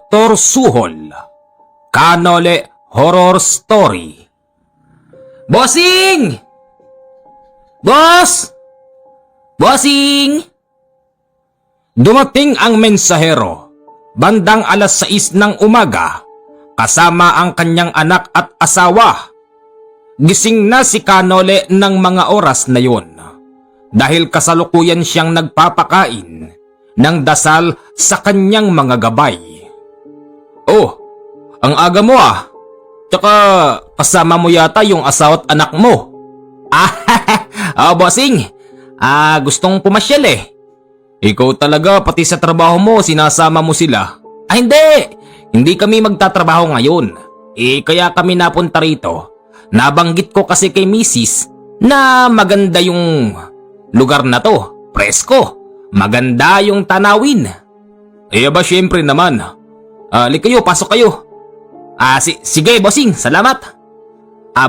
Dr. Suhol, Kanole Horror Story. Bossing! Boss! Bossing! Dumating ang mensahero bandang alas 6 ng umaga kasama ang kanyang anak at asawa. Gising na si Kanole ng mga oras na yun dahil kasalukuyan siyang nagpapakain ng dasal sa kanyang mga gabay. Oh, ang aga mo ah. Tsaka kasama mo yata yung asawa at anak mo. Bossing. Gustong pumasyal eh. Ikaw talaga pati sa trabaho mo sinasama mo sila. Hindi. Hindi kami magtatrabaho ngayon. Kaya kami napunta rito. Nabanggit ko kasi kay Mrs. na maganda yung lugar na to. Presko. Maganda yung tanawin. Ba syempre naman. Kayo, pasok kayo. Sige bossing, salamat.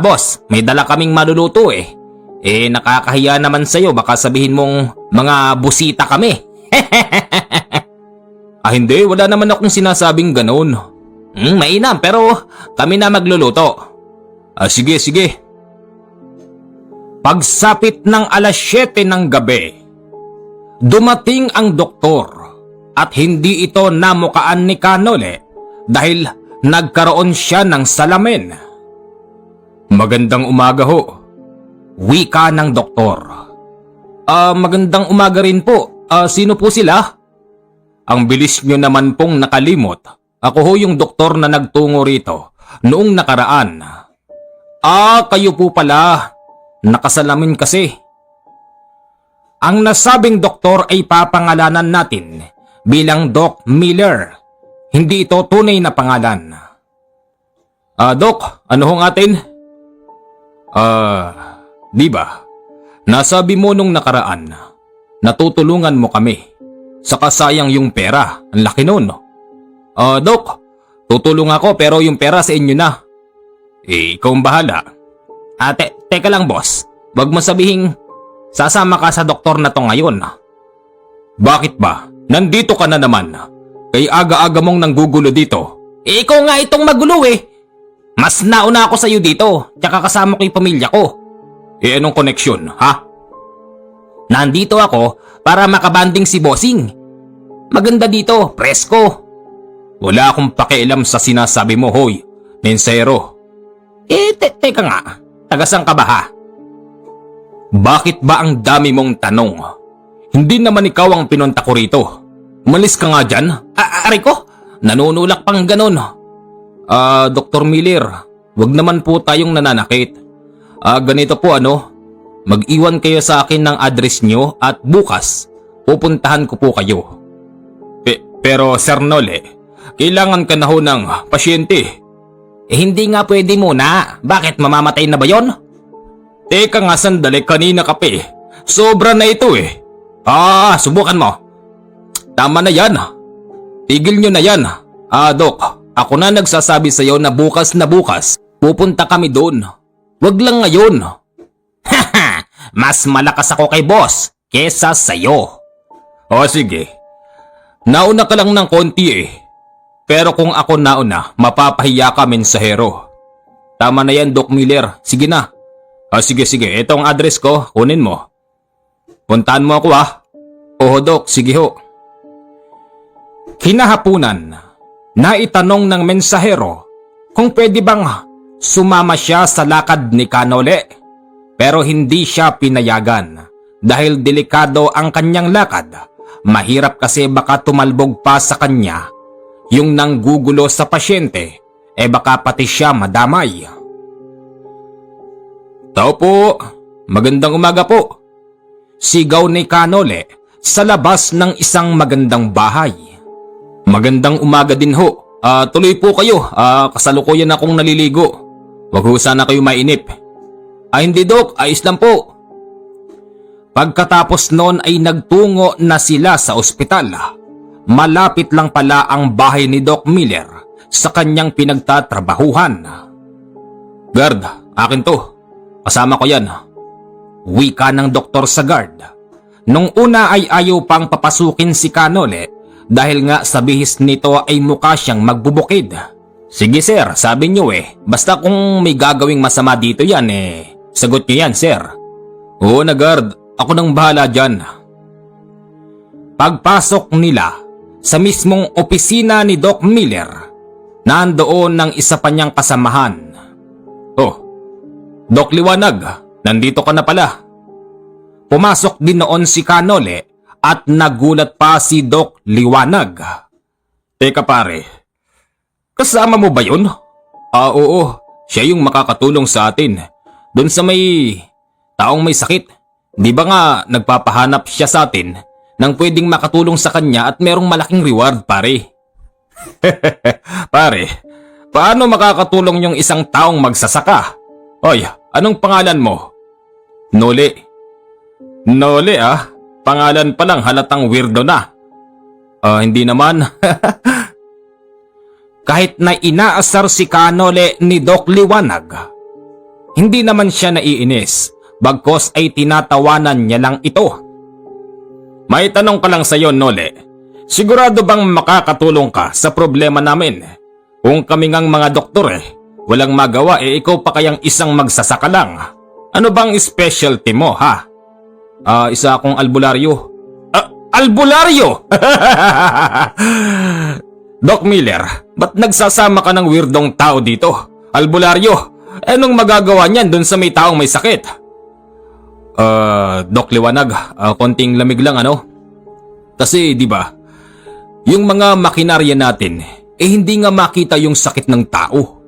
Boss, may dala kaming maluluto eh. Nakakahiya naman sa'yo, baka sabihin mong mga busita kami. Hindi, wala naman akong sinasabing ganun. Mainam, pero kami na magluluto. Sige. Pagsapit ng alas 7 ng gabi, dumating ang doktor at hindi ito namukaan ni Kanole dahil nagkaroon siya ng salamin. Magandang umaga ho. Wika ng doktor. Magandang umaga rin po. Sino po sila? Ang bilis nyo naman pong nakalimot. Ako ho yung doktor na nagtungo rito noong nakaraan. Kayo po pala. Nakasalamin kasi. Ang nasabing doktor ay papangalanan natin bilang Doc Miller. Hindi ito tunay na pangalan. Doc, ano hong atin? Di ba? Nasabi mo nung nakaraan, natutulungan mo kami. Saka sayang yung pera, ang laki nun. Doc, tutulong ako pero yung pera sa inyo na. Ikaw ang bahala. Teka lang boss, wag mo sabihing sasama ka sa doktor na to ngayon. Bakit ba? Nandito ka na naman. Kay aga-aga mong nanggugulo dito. Ikaw nga itong magulo eh. Mas nauna ako sa'yo dito, tsaka kasama ko yung pamilya ko. Anong koneksyon, ha? Nandito ako para makabanding si bossing. Maganda dito, presko. Wala akong pakialam sa sinasabi mo, hoy, mensero. Teka nga, tagasang ka ba ha? Bakit ba ang dami mong tanong? Hindi naman ikaw ang pinunta ko rito. Umalis ka nga dyan. Aray ko, nanunulak pang ganon. Dr. Miller, wag naman po tayong nananakit. Ganito po mag-iwan kayo sa akin ng address nyo at bukas pupuntahan ko po kayo. Pero Sir Nole, kailangan ka na ho ng pasyente. Hindi nga pwede muna. Bakit, mamamatay na ba yon? Teka nga sandali, kanina ka pa eh. Sobra na ito eh. Subukan mo. Tama na yan. Tigil nyo na yan. Dok, ako na nagsasabi sa'yo na bukas pupunta kami doon. Wag lang ngayon. Mas malakas ako kay boss kesa sa'yo. Sige. Nauna ka lang ng konti eh. Pero kung ako nauna, mapapahiya ka mensahero. Tama na yan, Doc Miller. Sige na. Sige. Ito ang address ko. Kunin mo. Puntahan mo ako Oo, Doc. Sige ho. Kinahapunan, naitanong ng mensahero kung pwede bang sumama siya sa lakad ni Kanole. Pero hindi siya pinayagan dahil delikado ang kanyang lakad. Mahirap kasi baka tumalbog pa sa kanya yung nanggugulo sa pasyente, baka pati siya madamay. Tao po, magandang umaga po. Sigaw ni Kanole sa labas ng isang magandang bahay. Magandang umaga din ho. Tuloy po kayo, kasalukuyan akong naliligo. Wag ho sana kayo mainip. Hindi Dok, ayos lang po. Pagkatapos noon ay nagtungo na sila sa ospital. Malapit lang pala ang bahay ni Doc Miller sa kanyang pinagtatrabahuhan. Guard, akin to. Kasama ko yan. Wika ng doktor sa guard. Nung una ay ayaw pang papasukin si Kanole dahil nga sa bihis nito ay mukha siyang magbubukid. Sige sir, sabi niyo basta kung may gagawing masama dito yan sagot niyo yan sir. Oo na guard, ako nang bahala dyan. Pagpasok nila sa mismong opisina ni Doc Miller, nandoon ng isa pa niyang kasamahan. Oh, Doc Liwanag, nandito ka na pala. Pumasok din noon si Canole at nagulat pa si Doc Liwanag. Teka pare, kasama mo ba yun? Oo, siya yung makakatulong sa atin. Doon sa may taong may sakit. Di ba nga nagpapahanap siya sa atin nang pwedeng makatulong sa kanya at merong malaking reward pare. Pare, paano makakatulong yung isang taong magsasaka? Oy, anong pangalan mo? Nole. Nole pangalan pa lang halatang weirdo na. Hindi naman. Kahit na inaasar si Canole ni Doc Liwanag, hindi naman siya naiinis, bagkos ay tinatawanan niya lang ito. May tanong ka lang sa'yo, Nole. Sigurado bang makakatulong ka sa problema namin? Kung kami ngang mga doktor walang magawa ikaw pa kayang isang magsasaka lang. Ano bang specialty mo ha? Isa akong albularyo. Albularyo? Doc Miller, ba't nagsasama ka ng weirdong tao dito? Albularyo? Anong magagawa niyan dun sa may taong may sakit? Doc Liwanag, konting lamig lang Kasi di ba, yung mga makinarya natin hindi nga makita yung sakit ng tao.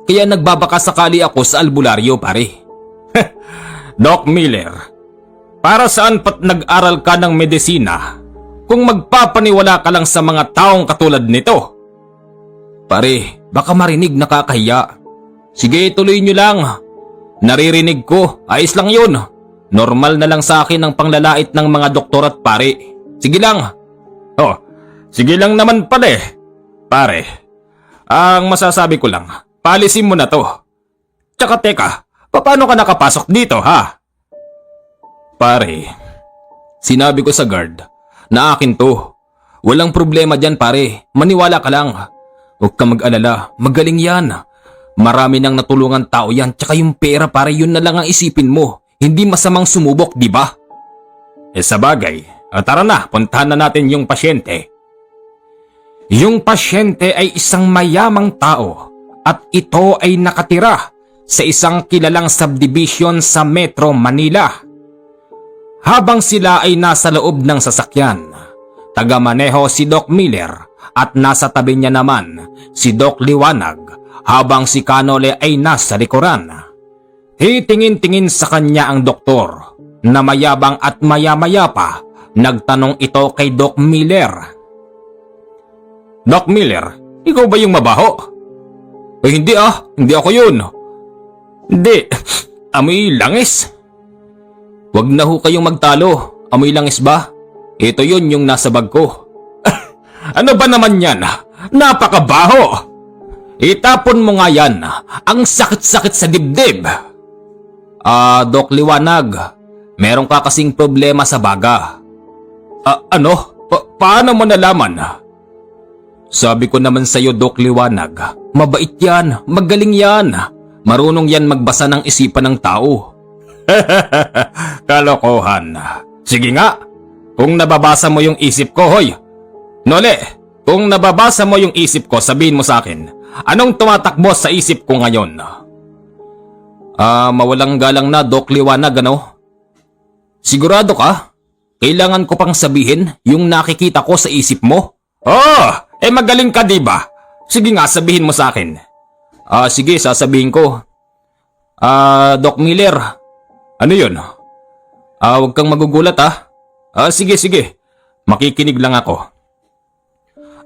Kaya nagbabaka sakali ako sa albularyo pare. Doc Miller, para saan pat nag-aral ka ng medisina kung magpapaniwala ka lang sa mga taong katulad nito? Pare, baka marinig nakakahiya. Sige, tuloy nyo lang. Naririnig ko, ayos lang yun. Normal na lang sa akin ang panglalait ng mga doktor at pare. Sige lang. Sige lang naman pala Pare, ang masasabi ko lang, paalisin mo na to. Tsaka teka, paano ka nakapasok dito ha? Pare, sinabi ko sa guard na akin to. Walang problema dyan pare, maniwala ka lang. Huwag ka mag-alala, magaling yan. Marami nang natulungan tao yan, tsaka yung pera pare yun na lang ang isipin mo. Hindi masamang sumubok, di ba? Sa bagay, tara na, puntahan na natin yung pasyente. Yung pasyente ay isang mayamang tao at ito ay nakatira sa isang kilalang subdivision sa Metro Manila. Habang sila ay nasa loob ng sasakyan, taga-maneho si Doc Miller at nasa tabi niya naman si Doc Liwanag habang si Canole ay nasa likuran. Hitingin-tingin sa kanya ang doktor na mayabang at maya-maya pa nagtanong ito kay Doc Miller. Doc Miller, ikaw ba yung mabaho? Hindi hindi ako yun. Hindi, amoy langis. Wag na ho kayong magtalo, amoy langis ba? Ito yun yung nasa bag ko. Ano ba naman yan? Napakabaho! Itapon mo nga yan, ang sakit-sakit sa dibdib. Doc Liwanag, meron ka kasing problema sa baga. Ano? Paano mo nalaman? Sabi ko naman sa'yo, Doc Liwanag, mabait yan, magaling yan. Marunong yan magbasa ng isipan ng tao. Kalokohan. Sige nga, kung nababasa mo yung isip ko, hoy. Nole, kung nababasa mo yung isip ko, sabihin mo sa akin, anong tumatakbo sa isip ko ngayon? Mawalang galang na, Doc Liwanag, Sigurado ka? Kailangan ko pang sabihin yung nakikita ko sa isip mo? Magaling ka diba? Sige nga, sabihin mo sa akin. Sige, sasabihin ko. Doc Miller, ano yun? Huwag kang magugulat sige, makikinig lang ako.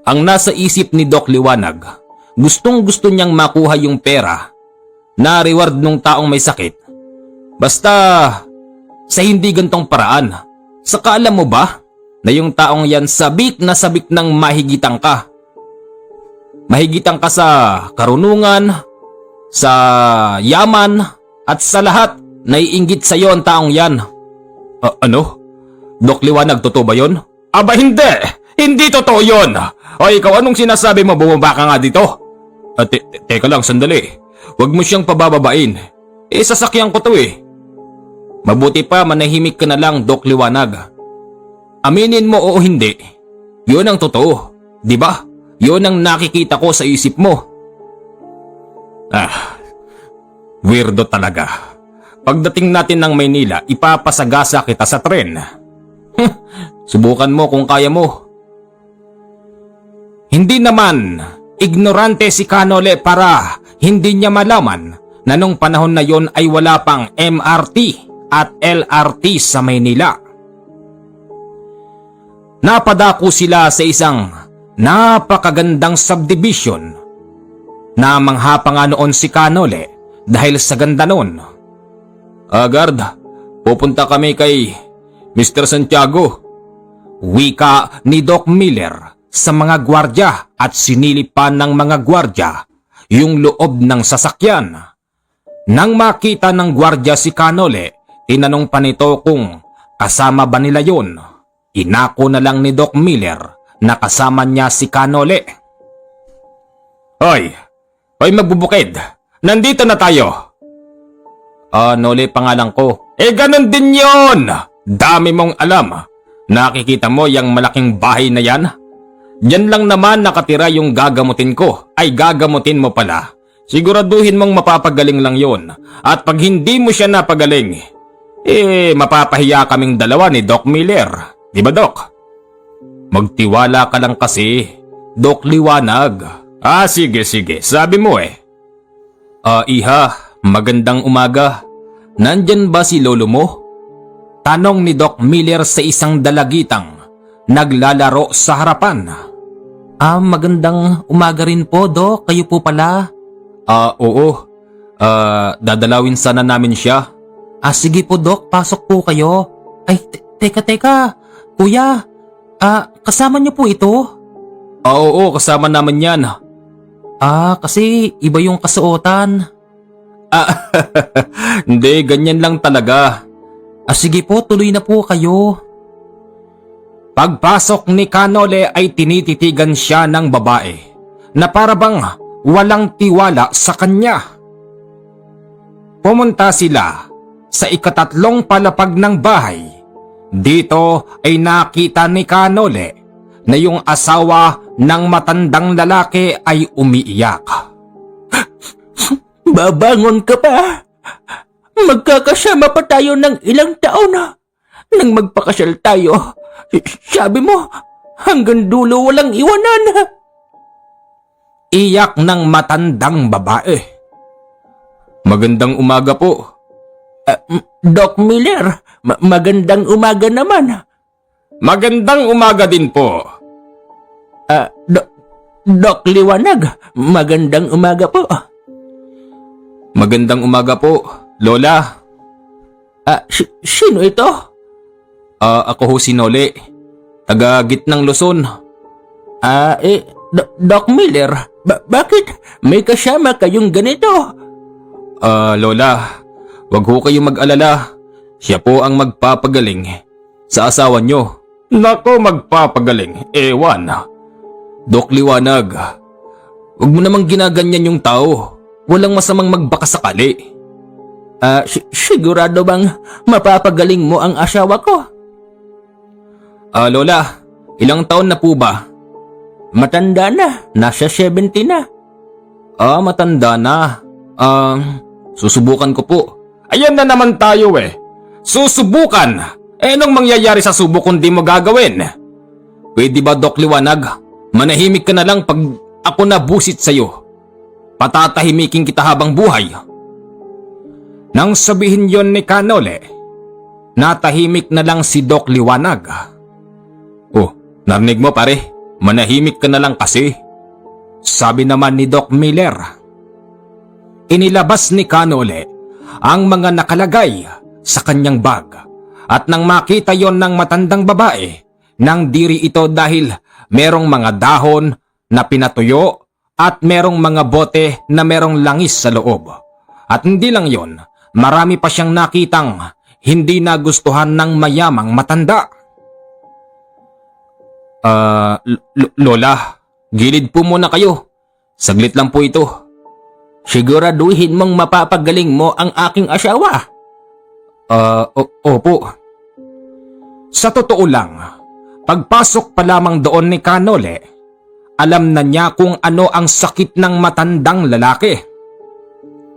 Ang nasa isip ni Doc Liwanag, gustong-gusto niyang makuha yung pera na reward ng taong may sakit. Basta sa hindi gantong paraan. Saka alam mo ba na yung taong yan sabik na sabik ng mahigitan ka? Mahigitan ka sa karunungan, sa yaman, at sa lahat. Naiinggit sa'yo ang taong yan. Ano? Doc Liwanag, totoo ba yun? Aba hindi! Hindi totoo yun! O ikaw, anong sinasabi mo? Bumaba ka nga dito? Teka lang, sandali. Huwag mo siyang pabababain. Sasakyan ko to eh. Mabuti pa manahimik ka na lang, Doc Liwanag. Aminin mo o hindi, yun ang totoo, di ba? Yun ang nakikita ko sa isip mo. Weirdo talaga. Pagdating natin ng Maynila, ipapasagasa kita sa tren. Subukan mo kung kaya mo. Hindi naman ignorante si Canole para hindi niya malaman na nung panahon na yon ay wala pang MRT at LRT sa Maynila. Napadako sila sa isang napakagandang subdivision na mangha pa nga noon si Canole dahil sa ganda noon. Guard, pupunta kami kay Mr. Santiago. Wika ni Doc Miller sa mga gwardya at sinilipan ng mga gwardya yung loob ng sasakyan. Nang makita ng gwardya si Canole, tinanong pa nito kung kasama ba nila yun. Inako na lang ni Doc Miller na kasama niya si Canole. Hoy magbubukid, nandito na tayo. Nole pangalan ko. Ganun din yun! Dami mong alam. Nakikita mo yung malaking bahay na yan? Diyan lang naman nakatira yung gagamutin ko. Ay gagamutin mo pala. Siguraduhin mong mapapagaling lang yun. At pag hindi mo siya napagaling, mapapahiya kaming dalawa ni Doc Miller. Di ba, Doc? Magtiwala ka lang kasi, Doc Liwanag. Sige. Sabi mo eh. Iha, magandang umaga. Nandyan ba si lolo mo? Tanong ni Doc Miller sa isang dalagitang naglalaro sa harapan. Magandang umaga rin po, Doc. Kayo po pala? Oo. Dadalawin sana namin siya. Sige po, Doc. Pasok po kayo. Ay, teka. Kuya, kasama niyo po ito? Oo, kasama naman yan. Kasi iba yung kasuotan. Hindi, ganyan lang talaga. Sige po, tuloy na po kayo. Pagpasok ni Canole ay tinititigan siya ng babae na para bang walang tiwala sa kanya. Pumunta sila sa ikatatlong palapag ng bahay. Dito ay nakita ni Canole na yung asawa ng matandang lalaki ay umiiyak. Babangon ka pa? Magkakasama pa tayo ng ilang taon na. Nang magpakasal tayo, sabi mo, hanggang dulo walang iwanan. Iyak ng matandang babae. Magandang umaga po. Doc Miller, magandang umaga naman. Magandang umaga din po. Doc Liwanag, magandang umaga po. Magandang umaga po, Lola. Sino ito? Ako ho si Nole, taga Gitnang Luzon. Doc Miller, bakit may kasama kayong ganito? Lola, wag ho kayong mag-alala. Siya po ang magpapagaling sa asawa nyo. Nako, magpapagaling, ewan. Doc Liwanag, wag mo namang ginaganyan yung tao. Walang masamang magbakasakali. Sigurado bang mapapagaling mo ang asawa ko? Lola, ilang taon na po ba? Matanda na, nasa 70 na. Matanda na. Susubukan ko po. Ayan na naman tayo eh. Susubukan? Anong mangyayari sa subok kung di mo gagawin? Pwede ba, Doc Liwanag? Manahimik ka na lang pag ako nabusit sa'yo. Patatahimikin kita habang buhay. Nang sabihin yon ni Canole, natahimik na lang si Doc Liwanag. Narinig mo pare? Manahimik ka na lang kasi. Sabi naman ni Doc Miller. Inilabas ni Canole ang mga nakalagay sa kanyang bag. At nang makita yon ng matandang babae, nang diri ito dahil merong mga dahon na pinatuyo at merong mga bote na merong langis sa loob. At hindi lang yon, marami pa siyang nakitang hindi nagustuhan ng mayamang matanda. Lola, gilid po muna kayo. Saglit lang po ito. Siguraduhin mong mapapagaling mo ang aking asawa. Opo. Sa totoo lang, pagpasok pa lamang doon ni Kanole, alam na niya kung ano ang sakit ng matandang lalaki.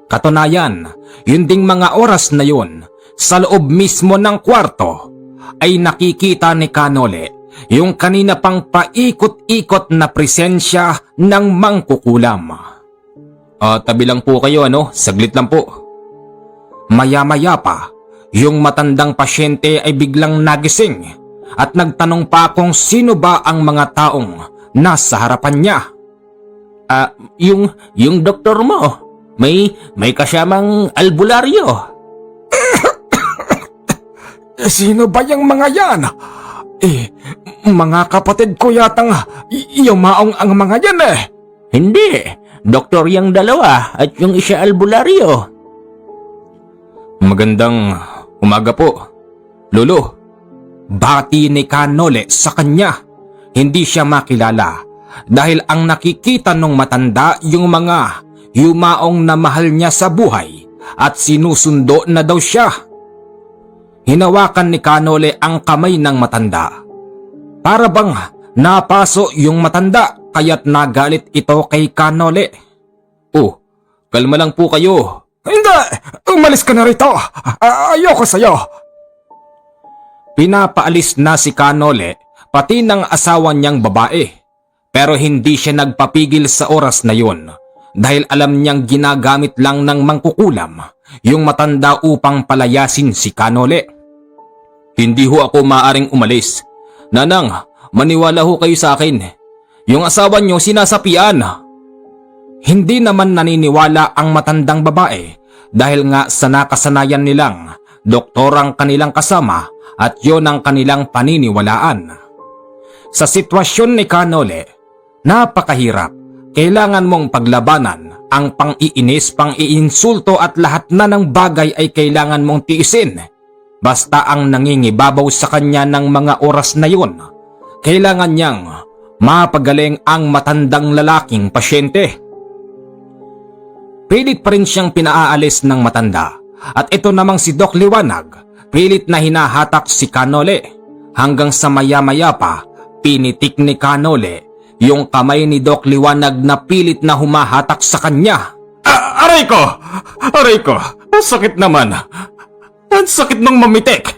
Katunayan, yun ding mga oras na yun, sa loob mismo ng kwarto, ay nakikita ni Kanole yung kanina pang paikot-ikot na presensya ng mangkukulam. Tabi lang po kayo, saglit lang po. Maya-maya pa, yung matandang pasyente ay biglang nagising at nagtanong pa kung sino ba ang mga taong nasa harapan niya. Yung doktor mo, may kasamang albularyo. Sino ba yung mga yan? Mga kapatid ko yatang yumaong ang mga yan eh. Hindi, doktor yung dalawa at yung isa albularyo. Magandang umaga po, Lolo. Bati ni Kanole sa kanya. Hindi siya makilala dahil ang nakikita nung matanda yung mga yumaong na mahal niya sa buhay at sinusundo na daw siya. Hinawakan ni Kanole ang kamay ng matanda. Para bang napaso yung matanda kaya't nagalit ito kay Kanole. Kalma lang po kayo. Hindi! Umalis ka na rito! Ayoko sa'yo! Pinapaalis na si Kanole pati ng asawa niyang babae. Pero hindi siya nagpapigil sa oras na yun dahil alam niyang ginagamit lang ng mangkukulam yung matanda upang palayasin si Kanole. Hindi ho ako maaring umalis. Nanang, maniwala ho kayo sa akin. Yung asawa niyo sinasapian. Hindi naman naniniwala ang matandang babae dahil nga sa nakasanayan nilang doktor ang kanilang kasama at yon ang kanilang paniniwalaan. Sa sitwasyon ni Kanole, napakahirap. Kailangan mong paglabanan ang pang-iinis, pang-iinsulto at lahat na ng bagay ay kailangan mong tiisin. Basta ang nangingibabaw sa kanya ng mga oras na yun, kailangan niyang mapagaling ang matandang lalaking pasyente. Pilit pa rin siyang pinaaalis ng matanda at ito namang si Doc Liwanag, pilit na hinahatak si Kanole hanggang sa maya-maya pa pinitik ni Kanole yung kamay ni Doc Liwanag na pilit na humahatak sa kanya. Aray ko! Aray ko! Ang sakit naman! Ang sakit nung mamitik!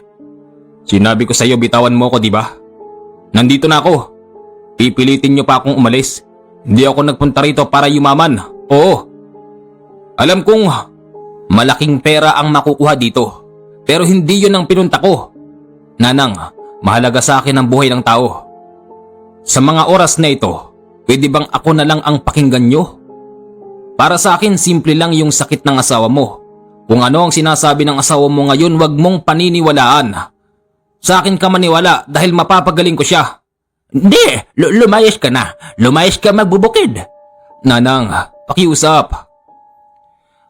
Sinabi ko sa iyo bitawan mo ko, di ba? Nandito na ako. Pipilitin niyo pa akong umalis. Hindi ako nagpunta rito para yumaman. Oo. Alam kong malaking pera ang makukuha dito. Pero hindi yun ang pinunta ko. Nanang, mahalaga sa akin ang buhay ng tao. Sa mga oras na ito, pwede bang ako na lang ang pakinggan nyo? Para sa akin, simple lang yung sakit ng asawa mo. Kung ano ang sinasabi ng asawa mo ngayon, wag mong paniniwalaan. Sa akin ka maniwala dahil mapapagaling ko siya. Hindi, lumayas ka na. Lumayas ka magbubukid. Nanang, pakiusap.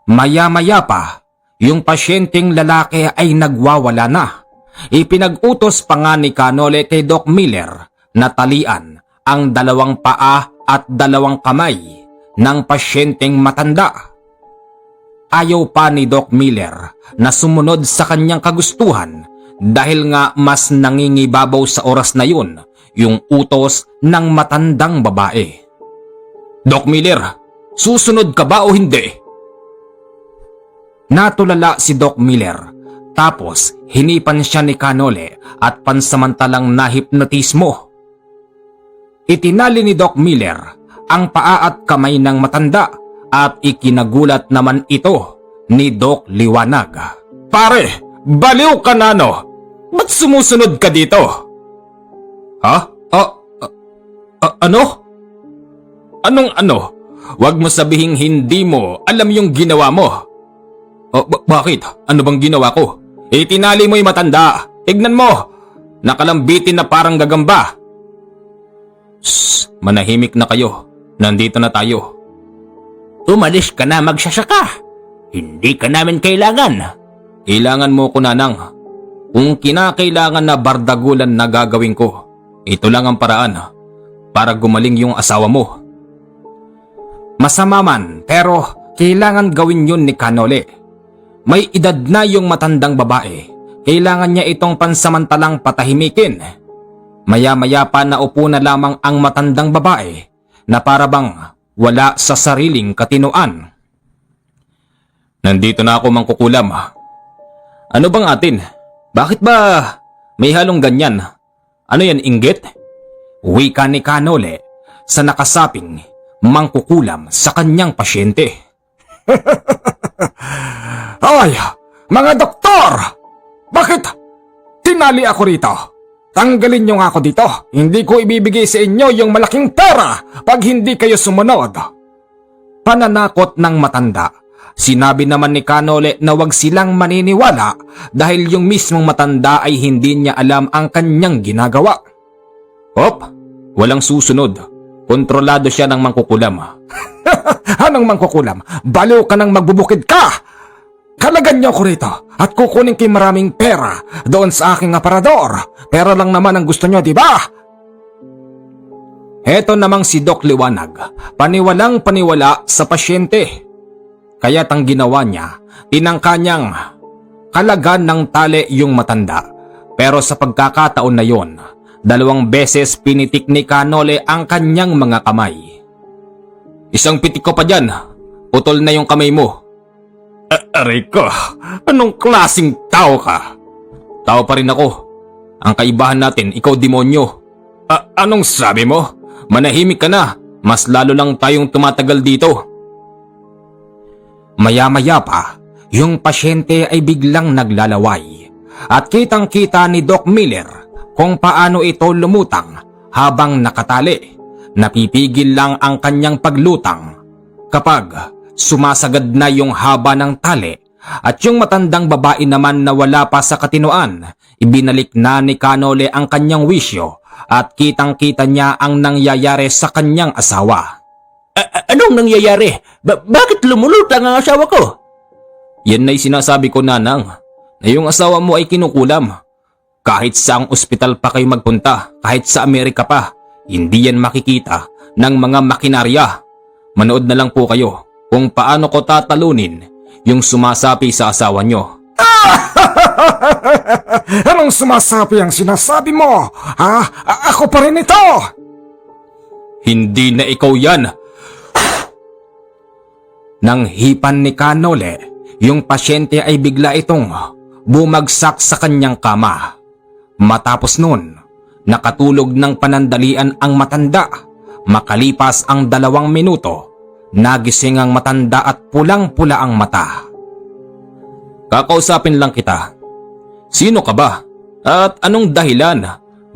Maya-maya pa, yung pasyenteng lalaki ay nagwawala na. Ipinag-utos pa nga ni Kanole kay Doc Miller na talian ang 2 paa at 2 kamay ng pasyenteng matanda. Ayaw pa ni Doc Miller na sumunod sa kanyang kagustuhan dahil nga mas nangingibabaw sa oras na yun yung utos ng matandang babae. Doc Miller, susunod ka ba o hindi? Natulala si Doc Miller, tapos hinipan siya ni Kanole at pansamantalang nahipnotismo. Itinali ni Doc Miller ang paa at kamay ng matanda at ikinagulat naman ito ni Doc Liwanag. Pare, baliw ka na no? Ba't sumusunod ka dito? Ha? Ano? Anong ano? Huwag mo sabihing hindi mo alam yung ginawa mo. Bakit? Ano bang ginawa ko? Itinali mo yung matanda. Tignan mo. Nakalambitin na parang gagamba. Shh, manahimik na kayo. Nandito na tayo. Umalis ka na magsasaka. Hindi ka namin kailangan. Kailangan mo ko, Nanang. Kung kinakailangan na bardagulan na gagawin ko, ito lang ang paraan. para gumaling yung asawa mo. Masama man, pero kailangan gawin yun ni Kanole. May edad na yung matandang babae. Kailangan niya itong pansamantalang patahimikin. Maya-maya pa naupo na lamang ang matandang babae na parabang wala sa sariling katinoan. Nandito na ako, Mangkukulam. Ano bang atin? Bakit ba may halong ganyan? Ano yan, inggit? Wika ni Kanole sa nakasaping mangkukulam sa kanyang pasyente. Ay, mga doktor! Bakit tinali ako rito? Tanggalin niyo nga ako dito. Hindi ko ibibigay sa inyo yung malaking pera pag hindi kayo sumunod. Pananakot ng matanda. Sinabi naman ni Kanole na wag silang maniniwala dahil yung mismong matanda ay hindi niya alam ang kanyang ginagawa. Hop, walang susunod. Kontrolado siya ng mangkukulam. Anong mangkukulam? Baliw ka nang magbubukid ka! Kalagan niyo ako rito at kukunin kay maraming pera doon sa aking aparador. Pera lang naman ang gusto niyo, di ba? Heto namang si Doc Liwanag, paniwalang paniwala sa pasyente. Kaya't ang ginawa niya, tinangka niyang kalagan ng tali yung matanda. Pero sa pagkakataon na yon, 2 beses pinitik ni Kanole ang kanyang mga kamay. Isang pitik ko pa dyan, putol na yung kamay mo. Aray ko, anong klaseng tao ka? Tao pa rin ako. Ang kaibahan natin, ikaw demonyo. Anong sabi mo? Manahimik ka na, mas lalo lang tayong tumatagal dito. Maya-maya pa, yung pasyente ay biglang naglalaway at kitang-kita ni Doc Miller kung paano ito lumutang habang nakatali. Napipigil lang ang kanyang paglutang kapag sumasagad na yung haba ng tali at yung matandang babae naman na wala pa sa katinoan, ibinalik na ni Kanole ang kanyang wisyo at kitang-kita niya ang nangyayari sa kanyang asawa. Anong nangyayari? Bakit lumulutang ang asawa ko? Yan na'y sinasabi ko, Nanang, na yung asawa mo ay kinukulam. Kahit saang ospital pa kayo magpunta, kahit sa Amerika pa, hindi yan makikita ng mga makinarya. Manood na lang po kayo kung paano ko tatalunin yung sumasapi sa asawa nyo. Anong sumasabi ang sinasabi mo? Ha? Ako pa rin ito! Hindi na ikaw yan! Nang hipan ni Kanole, yung pasyente ay bigla itong bumagsak sa kanyang kama. Matapos nun, nakatulog ng panandalian ang matanda. Makalipas ang 2 minuto, nagising ang matanda at pulang-pula ang mata. Kakausapin lang kita. Sino ka ba? At anong dahilan?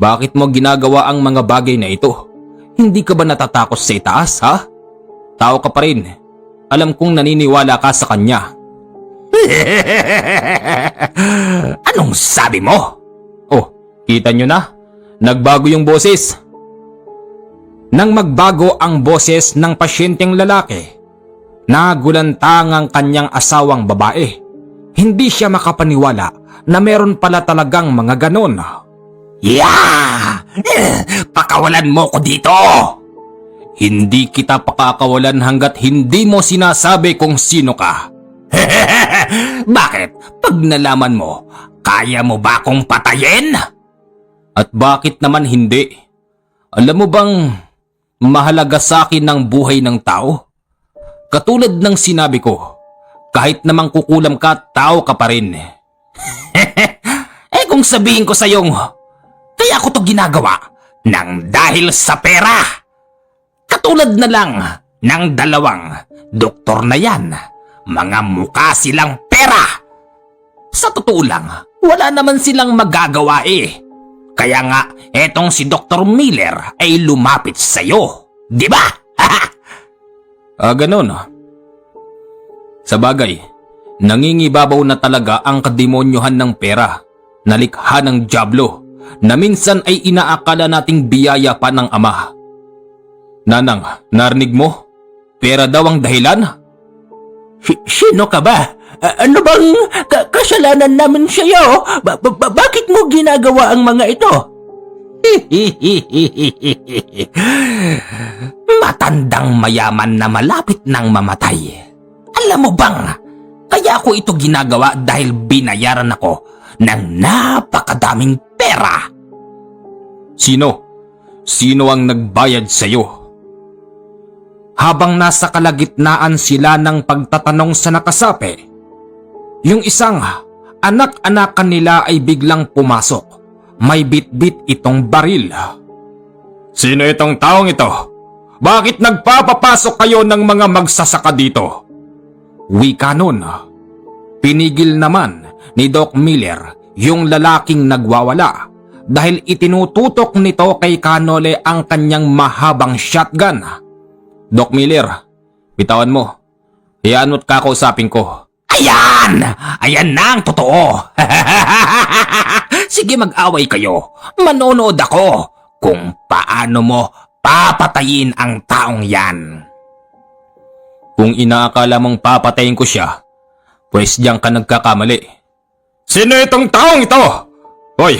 Bakit mo ginagawa ang mga bagay na ito? Hindi ka ba natatakot sa itaas, ha? Tao ka pa rin. Alam kong naniniwala ka sa kanya. Anong sabi mo? Oh, kita nyo na? Nagbago yung boses. Nang magbago ang boses ng pasyenteng lalaki, nagulantang ang kanyang asawang babae. Hindi siya makapaniwala na meron pala talagang mga ganon. Yeah! Pakawalan mo ko dito! Hindi kita pakakawalan hanggat hindi mo sinasabi kung sino ka. Bakit? Pag nalaman mo, kaya mo ba akong patayin? At bakit naman hindi? Alam mo bang mahalaga sa akin ang buhay ng tao? Katulad ng sinabi ko, kahit namang kukulam ka, tao ka pa rin. Kung sabihin ko sa'yong, kaya ko to ginagawa nang dahil sa pera. Katulad na lang ng 2 doktor na yan. Mga mukha silang pera. Sa totoo lang, wala naman silang magagawa eh. Kaya nga, etong si Dr. Miller ay lumapit sa'yo. Di ba? Ganon. Sa bagay, nangingibabaw na talaga ang kademonyohan ng pera, nalikha ng dyablo, na minsan ay inaakala nating biyaya pa ng Ama. Nanang, narinig mo? Pera daw ang dahilan? Sino ka ba? Ano bang kasalanan namin sa'yo? Bakit mo ginagawa ang mga ito? Matandang mayaman na malapit nang mamatay. Alam mo bang, kaya ako ito ginagawa dahil binayaran ako ng napakadaming pera. Sino? Sino ang nagbayad sa'yo? Habang nasa kalagitnaan sila ng pagtatanong sa nakasapi, yung isang anak-anakan nila ay biglang pumasok. May bitbit itong baril. Sino itong taong ito? Bakit nagpapapasok kayo ng mga magsasaka dito? Wika nun. Pinigil naman ni Doc Miller yung lalaking nagwawala dahil itinututok nito kay Canole ang kanyang mahabang shotgun. Doc Miller, bitawan mo. Hayaan mo't kakausapin ko. Ayan! Ayan na ang totoo! Sige, mag-away kayo. Manonood ako kung paano mo papatayin ang taong yan. Kung inaakala mong papatayin ko siya, pues diyan ka nagkakamali. Sino itong taong ito? Hoy,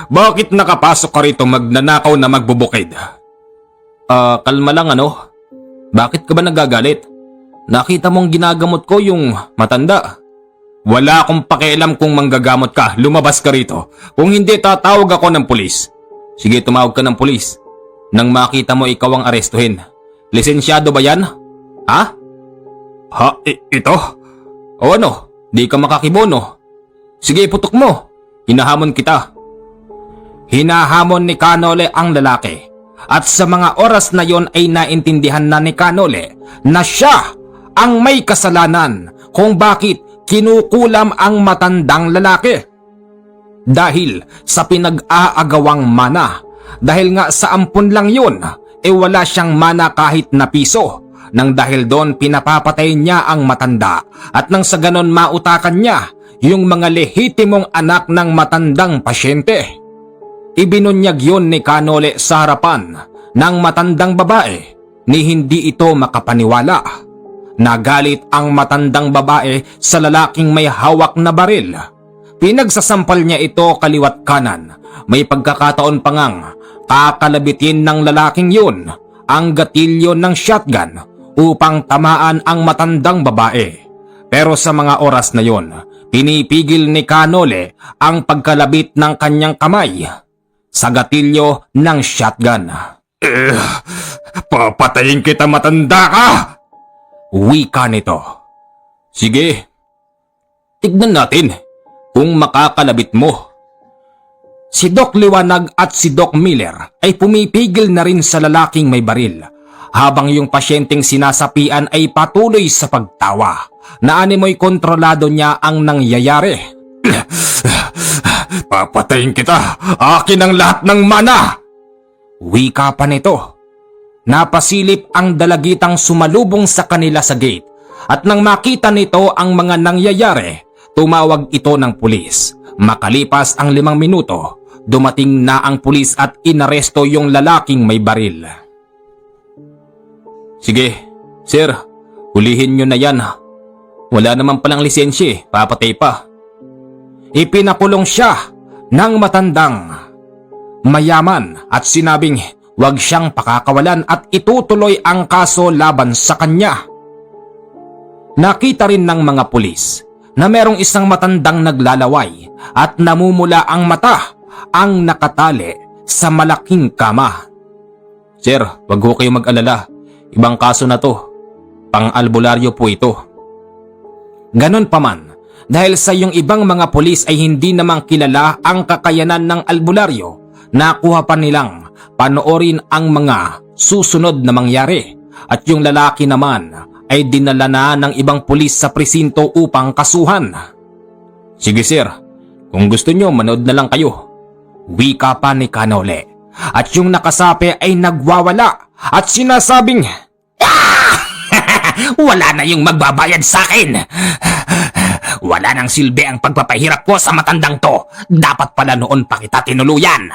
bakit nakapasok ka rito magnanakaw na magbubukid? Kalma lang ano? Bakit ka ba nagagalit? Nakita mong ginagamot ko yung matanda. Wala akong pakialam kung manggagamot ka, lumabas ka rito. Kung hindi, tatawag ako ng pulis. Sige, tumawag ka ng pulis. Nang makita mo ikaw ang arestuhin. Lisensyado ba yan? Ha? Ito? O ano? Di ka makakibono. Sige, putok mo. Hinahamon kita. Hinahamon ni Canole ang lalaki. At sa mga oras na yon ay naintindihan na ni Canole na siya ang may kasalanan kung bakit kinukulam ang matandang lalaki. Dahil sa pinag-aagawang mana, dahil nga sa ampun lang yun, wala siyang mana kahit na piso. Nang dahil doon pinapapatay niya ang matanda at nang sa ganon mautakan niya yung mga lehitimong anak ng matandang pasyente. Ibinunyag yun ni Canole sa harapan ng matandang babae ni hindi ito makapaniwala. Nagalit ang matandang babae sa lalaking may hawak na baril. Pinagsasampal niya ito kaliwat kanan. May pagkakataon pa ngang kakalabitin ng lalaking yun ang gatilyo ng shotgun upang tamaan ang matandang babae. Pero sa mga oras na yun, pinipigil ni Canole ang pagkalabit ng kanyang kamay sa gatilyo ng shotgun. Papatayin kita, matanda ka! Wika nito. Sige, tignan natin kung makakalabit mo. Si Doc Liwanag at si Doc Miller ay pumipigil na rin sa lalaking may baril, habang yung pasyenteng sinasapian ay patuloy sa pagtawa na animoy kontrolado niya ang nangyayari. Papatayin kita! Akin ang lahat ng mana! Wika pa nito. Napasilip ang dalagitang sumalubong sa kanila sa gate at nang makita nito ang mga nangyayari, tumawag ito ng pulis. Makalipas ang 5 minuto, dumating na ang pulis at inaresto yung lalaking may baril. Sige, sir, hulihin nyo na yan. Wala naman palang lisensya, papatay pa. Ipinakulong siya ng matandang mayaman at sinabing wag siyang pakakawalan at itutuloy ang kaso laban sa kanya. Nakita rin ng mga pulis na merong isang matandang naglalaway at namumula ang mata ang nakatali sa malaking kama. Sir, wag ho kayo mag-alala. Ibang kaso na to. Pang-albularyo po ito. Ganon pa man, dahil sa yung ibang mga pulis ay hindi namang kilala ang kakayanan ng albularyo, nakuha pa nilang panoorin ang mga susunod na mangyari at yung lalaki naman ay dinala na ng ibang pulis sa presinto upang kasuhan. Sige sir, kung gusto nyo manood na lang kayo. Wika pa ni Canole at yung nakasapi ay nagwawala at sinasabing, Wala na yung magbabayad sa akin. Wala nang silbi ang pagpapahirap ko sa matandang to. Dapat pala noon pa kita tinuluyan.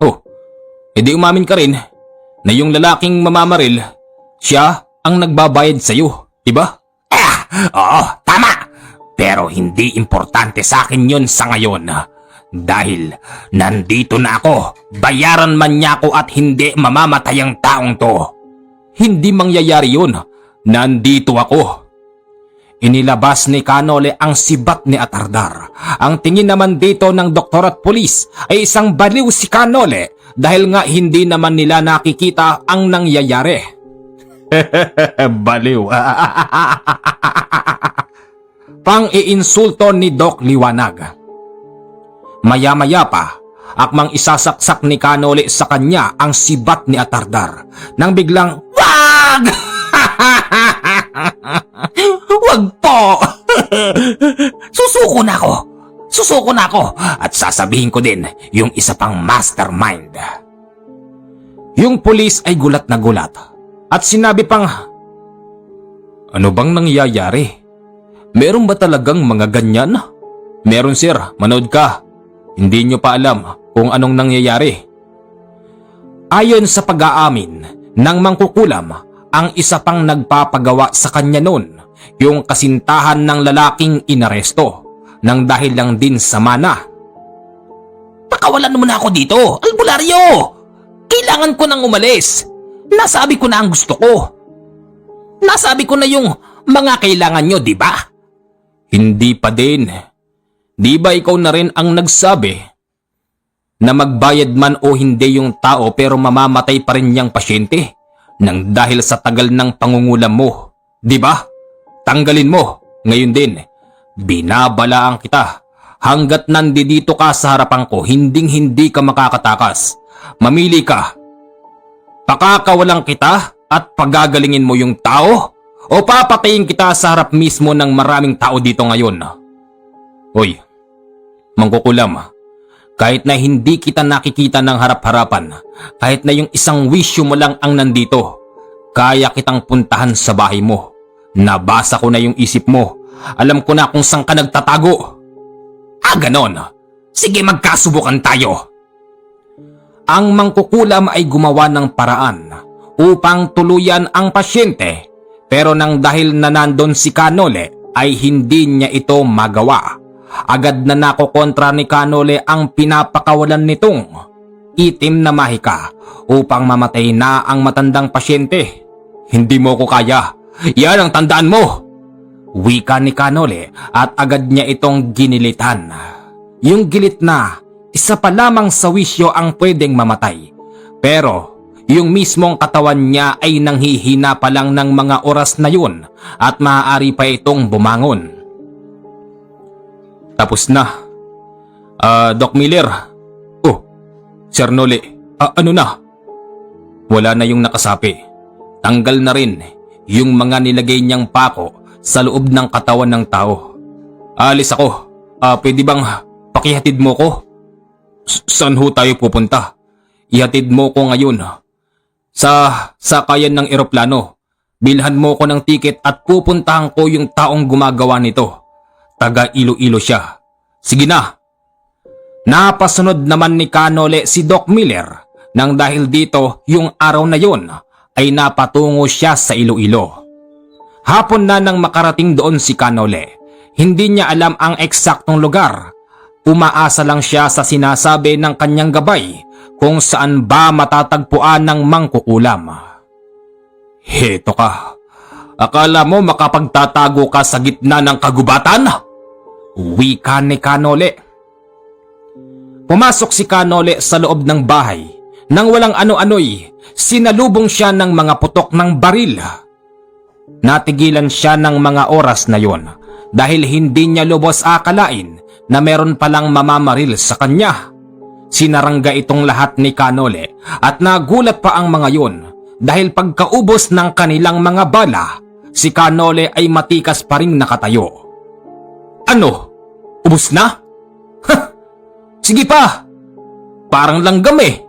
Oh, edi umamin ka rin na yung lalaking mamamaril, siya ang nagbabayad sa'yo, diba? Oo, tama. Pero hindi importante sa akin yun sa ngayon. Dahil nandito na ako, bayaran man niya ako at hindi mamamatay ang taong to. Hindi mangyayari yun. Nandito ako. Inilabas ni Canole ang sibat ni Atardar. Ang tingin naman dito ng doktor at pulis ay isang baliw si Canole dahil nga hindi naman nila nakikita ang nangyayari. Baliw. Pang-iinsulto ni Doc Liwanag. Maya-maya pa, akmang isasaksak ni Canole sa kanya ang sibat ni Atardar nang biglang, Wag! Wag po! Susuko na ako! Susuko na ako! At sasabihin ko din yung isa pang mastermind. Yung pulis ay gulat na gulat at sinabi pang, ano bang nangyayari? Meron ba talagang mga ganyan? Meron sir, manood ka. Hindi nyo pa alam kung anong nangyayari. Ayon sa pag-aamin ng mangkukulam, ang isa pang nagpapagawa sa kanya noon, yung kasintahan ng lalaking inaresto, nang dahil lang din sa mana. Pakawalan mo na ako dito, albularyo! Kailangan ko nang umalis. Nasabi ko na ang gusto ko. Nasabi ko na yung mga kailangan nyo, di ba? Hindi pa din. Di ba ikaw na rin ang nagsabi na magbayad man o hindi yung tao pero mamamatay pa rin niyang pasyente nang dahil sa tagal ng pangungulam mo? Di ba? Tanggalin mo. Ngayon din, binabalaan kita. Hanggat nandito ka sa harapan ko, hinding-hindi ka makakatakas. Mamili ka. Pakakawalan kita at pagagalingin mo yung tao o papatayin kita sa harap mismo ng maraming tao dito ngayon. Hoy, mangkukulam, kahit na hindi kita nakikita ng harap-harapan, kahit na yung isang wisyo mo lang ang nandito, kaya kitang puntahan sa bahay mo. Nabasa ko na yung isip mo. Alam ko na kung saan ka nagtatago. Ganon. Sige, magkasubukan tayo. Ang mangkukulam ay gumawa ng paraan upang tuluyan ang pasyente, pero nang dahil na nandun si Canole ay hindi niya ito magawa. Agad na nakokontra ni Canole ang pinapakawalan nitong itim na mahika upang mamatay na ang matandang pasyente. Hindi mo ko kaya. Yan ang tandaan mo! Wika ni Canole at agad niya itong ginilitan. Yung gilit na isa pa lamang sa wisyo ang pwedeng mamatay. Pero yung mismong katawan niya ay nanghihina pa lang ng mga oras na yun at maaari pa itong bumangon. Tapos na. Doc Miller. Oh, Sir Nole, ano na? Wala na yung nakasapi. Tanggal na rin yung mga nilagay niyang pako sa loob ng katawan ng tao. Alis ako. Pwede bang pakihatid mo ko? Saan ho tayo pupunta? Ihatid mo ko ngayon. Sa sakayan ng eroplano. Bilhan mo ko ng tiket at pupuntahan ko yung taong gumagawa nito. Taga Iloilo siya. Sige na. Napasunod naman ni Canole si Doc Miller nang dahil dito yung araw na yon ay napatungo siya sa Iloilo. Hapon na nang makarating doon si Canole. Hindi niya alam ang eksaktong lugar. Umaasa lang siya sa sinasabi ng kanyang gabay kung saan ba matatagpuan ng mangkukulam. Heto ka. Akala mo makapagtatago ka sa gitna ng kagubatan? Wika ni Canole. Pumasok si Canole sa loob ng bahay. Nang walang ano-ano'y, sinalubong siya ng mga putok ng baril. Natigilan siya ng mga oras na yon dahil hindi niya lubos akalain na meron palang mamamaril sa kanya. Sinarangga itong lahat ni Canole at nagulat pa ang mga yon dahil pagkaubos ng kanilang mga bala, si Canole ay matikas pa ring nakatayo. Ano? Ubus na? Sige pa! Parang langgam eh!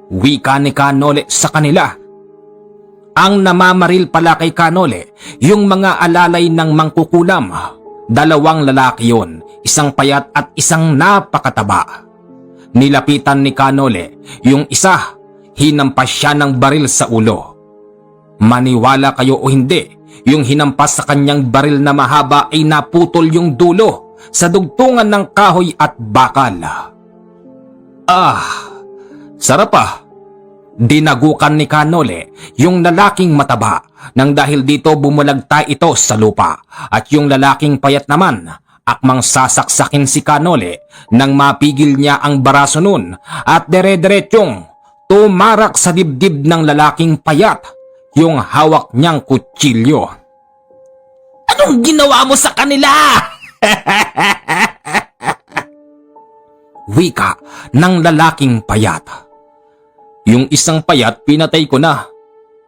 Wika ni Canole sa kanila. Ang namamaril pala kay Canole, yung mga alalay ng mangkukulam. Dalawang lalaki yon, isang payat at isang napakataba. Nilapitan ni Canole, yung isa, hinampas siya ng baril sa ulo. Maniwala kayo o hindi, yung hinampas sa kanyang baril na mahaba ay naputol yung dulo. sa dugtungan ng kahoy at bakal. Sarap ah. Dinagukan ni Kanole yung lalaking mataba nang dahil dito bumulagta ito sa lupa at yung lalaking payat naman akmang sasaksakin si Kanole nang mapigil niya ang baraso nun at dere-deretsyong tumarak sa dibdib ng lalaking payat yung hawak niyang kutsilyo. Anong ginawa mo sa kanila? Wika ng lalaking payat. Yung isang payat, pinatay ko na.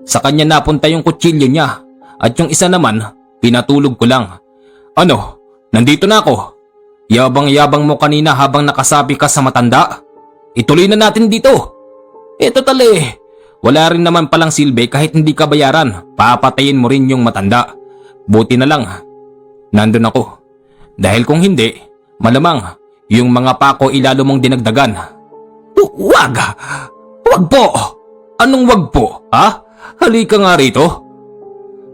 Sa kanya napunta yung kutsilyo niya. At yung isa naman, pinatulog ko lang. Ano? Nandito na ako. Yabang-yabang mo kanina habang nakasabi ka sa matanda. Ituloy na natin dito. Eto tali. Wala rin naman palang silbi kahit hindi ka bayaran. Papatayin mo rin yung matanda. Buti na lang. Nandun ako. Dahil kung hindi, malamang yung mga pako ilalo mong dinagdagan. Wag! Wag po! Anong wag po, ha? Halika nga rito.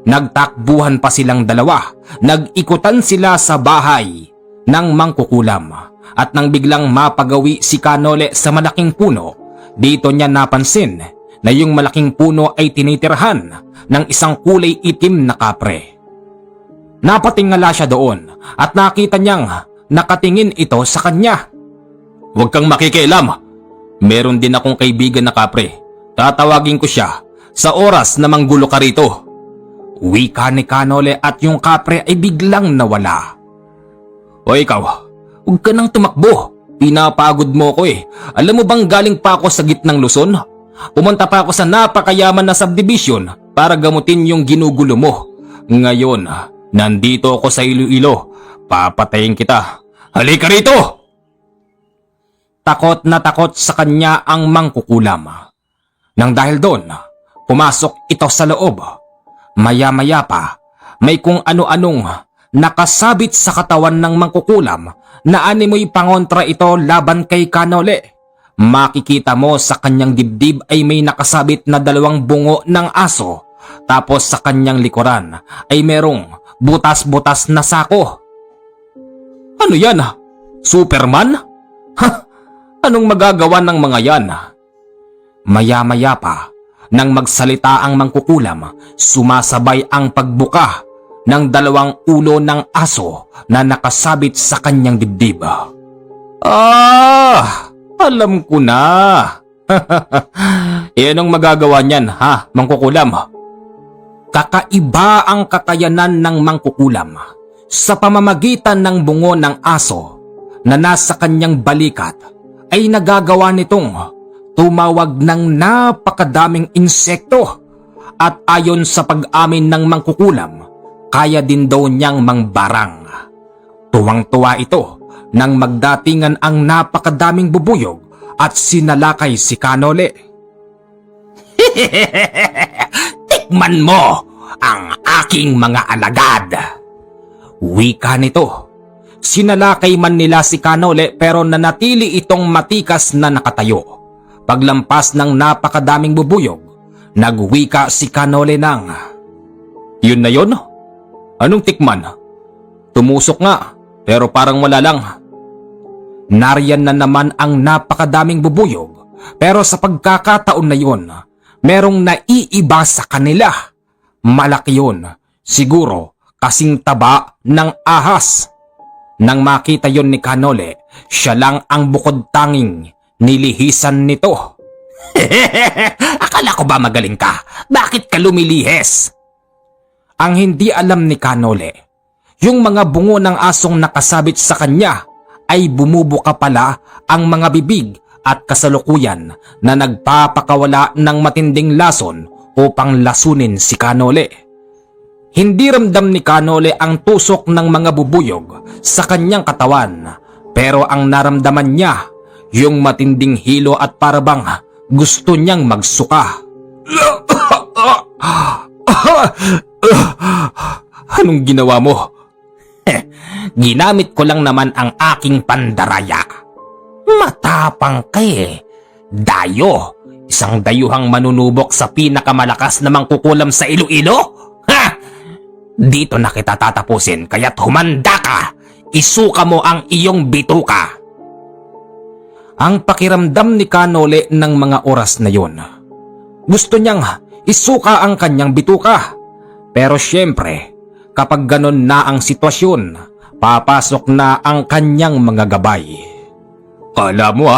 Nagtakbuhan pa silang dalawa. Nag-ikutan sila sa bahay ng mangkukulam. At nang biglang mapagawi si Kanole sa malaking puno, dito niya napansin na yung malaking puno ay tinitirhan ng isang kulay itim na kapre. Napatingala siya doon at nakita niyang nakatingin ito sa kanya. Huwag kang makikialam. Meron din akong kaibigan na kapre. Tatawagin ko siya sa oras na manggulo ka rito. Wika ni Kanole at yung kapre ay biglang nawala. O ikaw, huwag ka nang tumakbo. Pinapagod mo ko eh. Alam mo bang galing pa ako sa gitnang Luzon? Pumunta pa ako sa napakayaman na subdivision para gamutin yung ginugulo mo. Ngayon, nandito ako sa Iloilo. Papatayin kita. Halika rito! Takot na takot sa kanya ang mangkukulam. Nang dahil doon, pumasok ito sa loob. Maya-maya pa, may kung ano-anong nakasabit sa katawan ng mangkukulam na animoy pangontra ito laban kay Kanole. Makikita mo sa kanyang dibdib ay may nakasabit na 2 bungo ng aso. Tapos sa kanyang likuran ay merong butas-butas na sako. Ano yan? Superman? Ha? Anong magagawa ng mga yan? Maya-maya pa, nang magsalita ang mangkukulam, sumasabay ang pagbuka ng 2 ulo ng aso na nakasabit sa kanyang dibdib. Alam ko na. Anong magagawa niyan, ha, mangkukulam? Kakaiba ang kakayanan ng mangkukulam sa pamamagitan ng bungo ng aso na nasa kanyang balikat ay nagagawa nitong tumawag ng napakadaming insekto at ayon sa pag-amin ng mangkukulam, kaya din daw niyang mangbarang. Tuwang-tuwa ito nang magdatingan ang napakadaming bubuyog at sinalakay si Kanole. Tikman mo ang aking mga alagad. Wika nito. Sinalakay man nila si Kanole pero nanatili itong matikas na nakatayo. Paglampas ng napakadaming bubuyog, nagwika si Kanole ng, Yun na yun? Anong tikman? Tumusok nga, pero parang wala lang. Nariyan na naman ang napakadaming bubuyog, pero sa pagkakataon na yun, merong naiiba sa kanila. Malaki yun, siguro kasing taba ng ahas. Nang makita yon ni Kanole, siya lang ang bukod tanging nilihisan nito. Akala ko ba magaling ka? Bakit ka lumilihis? Ang hindi alam ni Kanole, yung mga bungo ng asong nakasabit sa kanya ay bumubuka pala ang mga bibig at kasalukuyan na nagpapakawala ng matinding lason upang lasunin si Kanole. Hindi ramdam ni Kanole ang tusok ng mga bubuyog sa kanyang katawan, pero ang naramdaman niya yung matinding hilo at parabang gusto niyang magsuka. Anong ginawa mo? Ginamit ko lang naman ang aking pandaraya. Matapang ka eh. Dayo, isang dayuhang manunubok sa pinakamalakas na mangkukulam sa Iloilo? Ha? Dito na kita tatapusin kaya't humanda ka. isuka mo ang iyong bituka. Ang pakiramdam ni Kanole ng mga oras na yon, gusto niyang isuka ang kanyang bituka. Pero syempre, kapag ganon na ang sitwasyon, papasok na ang kanyang mga gabay. Kala mo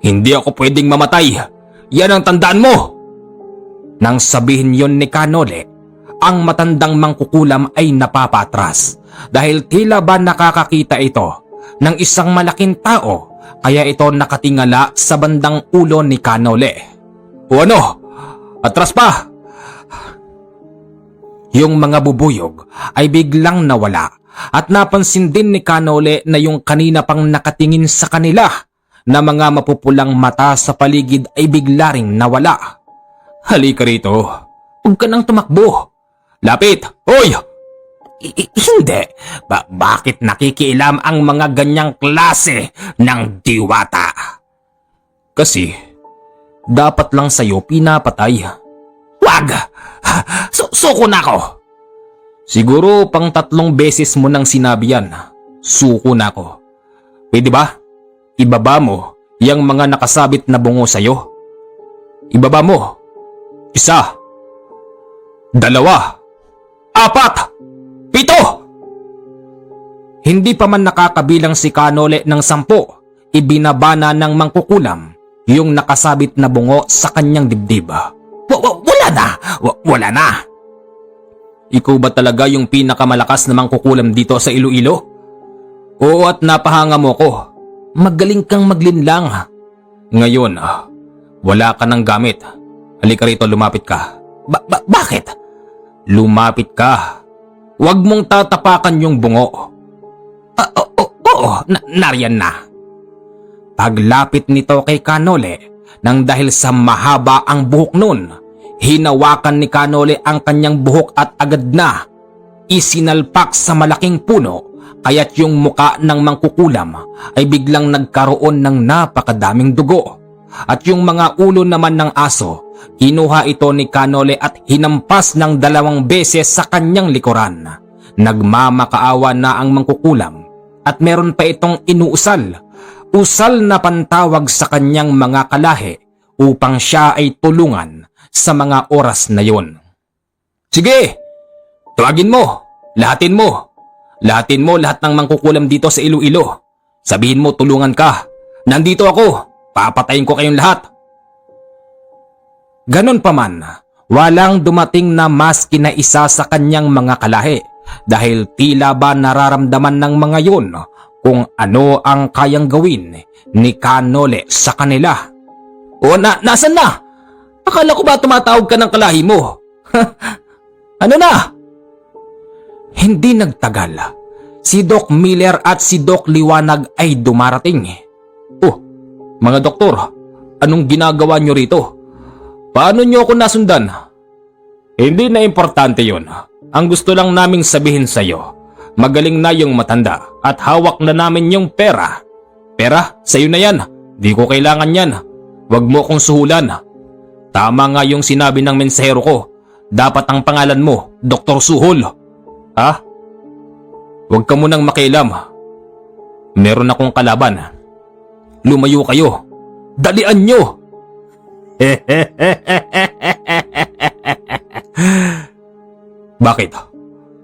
hindi ako pwedeng mamatay. Yan ang tandaan mo. Nang sabihin yon ni Kanole, ang matandang mangkukulam ay napapatras dahil tila ba nakakakita ito ng isang malaking tao, kaya ito nakatingala sa bandang ulo ni Kanole. O ano? Atras pa! Yung mga bubuyog ay biglang nawala at napansin din ni Kanole na yung kanina pang nakatingin sa kanila na mga mapupulang mata sa paligid ay bigla ring nawala. Halika rito. Huwag ka nang tumakbo. Lapit! Hoy! Hindi. Bakit nakikialam ang mga ganyang klase ng diwata? Kasi dapat lang sa'yo pinapatay. Wag! Suko na ako! Siguro pang 3 beses mo nang sinabi yan. Suko na ako. Pwede ba? Ibaba mo yung mga nakasabit na bungo sa'yo. Ibaba mo. 1, 2, 4, 7! Hindi pa man nakakabilang si Kanole ng 10, ibinabana ng mangkukulam yung nakasabit na bungo sa kanyang dibdib. Wala na! Wala na! Ikaw ba talaga yung pinakamalakas na mangkukulam dito sa Iloilo? Oo, at napahanga mo ko. Magaling kang maglinlang. Ngayon, wala ka ng gamit. Halika rito, lumapit ka. Bakit? Lumapit ka. Huwag mong tatapakan yung bungo. Oo, nariyan na. Paglapit nito kay Kanole, nang dahil sa mahaba ang buhok nun, hinawakan ni Kanole ang kanyang buhok at agad na isinalpak sa malaking puno, kaya't yung muka ng mangkukulam ay biglang nagkaroon ng napakadaming dugo. At yung mga ulo naman ng aso, kinuha ito ni Kanole at hinampas ng 2 beses sa kanyang likuran. Nagmamakaawa na ang mangkukulam at meron pa itong inuusal. Usal na pantawag sa kanyang mga kalahi upang siya ay tulungan sa mga oras na yon. Sige! Tuwagin mo! Lahatin mo! Lahatin mo lahat ng mangkukulam dito sa Iloilo. Sabihin mo tulungan ka. Nandito ako. Papatayin ko kayong lahat. Ganon pa man, walang dumating na maski na isa sa kanyang mga kalahi dahil tila ba nararamdaman ng mga yon kung ano ang kayang gawin ni Kanole sa kanila. O nasan na? Akala ko ba tumatawag ka ng kalahi mo? Ano na? Hindi nagtagal, si Doc Miller at si Doc Liwanag ay dumarating. Oh, mga doktor, anong ginagawa nyo rito? Paano nyo ako nasundan? Hindi na importante yon. Ang gusto lang naming sabihin sa'yo, magaling na yung matanda at hawak na namin yung pera. Pera, sa'yo na yan. Di ko kailangan yan. Huwag mo kong suhulan. Tama nga yung sinabi ng mensahero ko. Dapat ang pangalan mo, Dr. Suhol. Ha? Huwag ka munang makialam. Meron akong kalaban. Lumayo kayo. Dalian nyo! Bakit?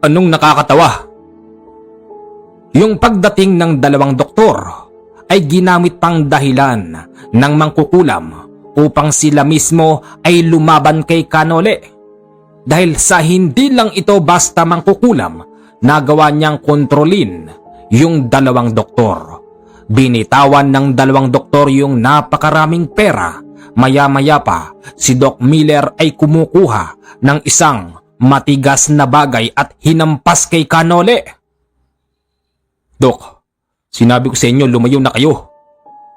Anong nakakatawa? Yung pagdating ng 2 doktor ay ginamit pang dahilan ng mangkukulam upang sila mismo ay lumaban kay Kanole. Dahil sa hindi lang ito basta mangkukulam, nagawa niyang kontrolin yung 2 doktor. Binitawan ng 2 doktor yung napakaraming pera. Maya-maya pa, si Doc Miller ay kumukuha ng isang matigas na bagay at hinampas kay Kanole. Dok, sinabi ko sa inyo lumayo na kayo.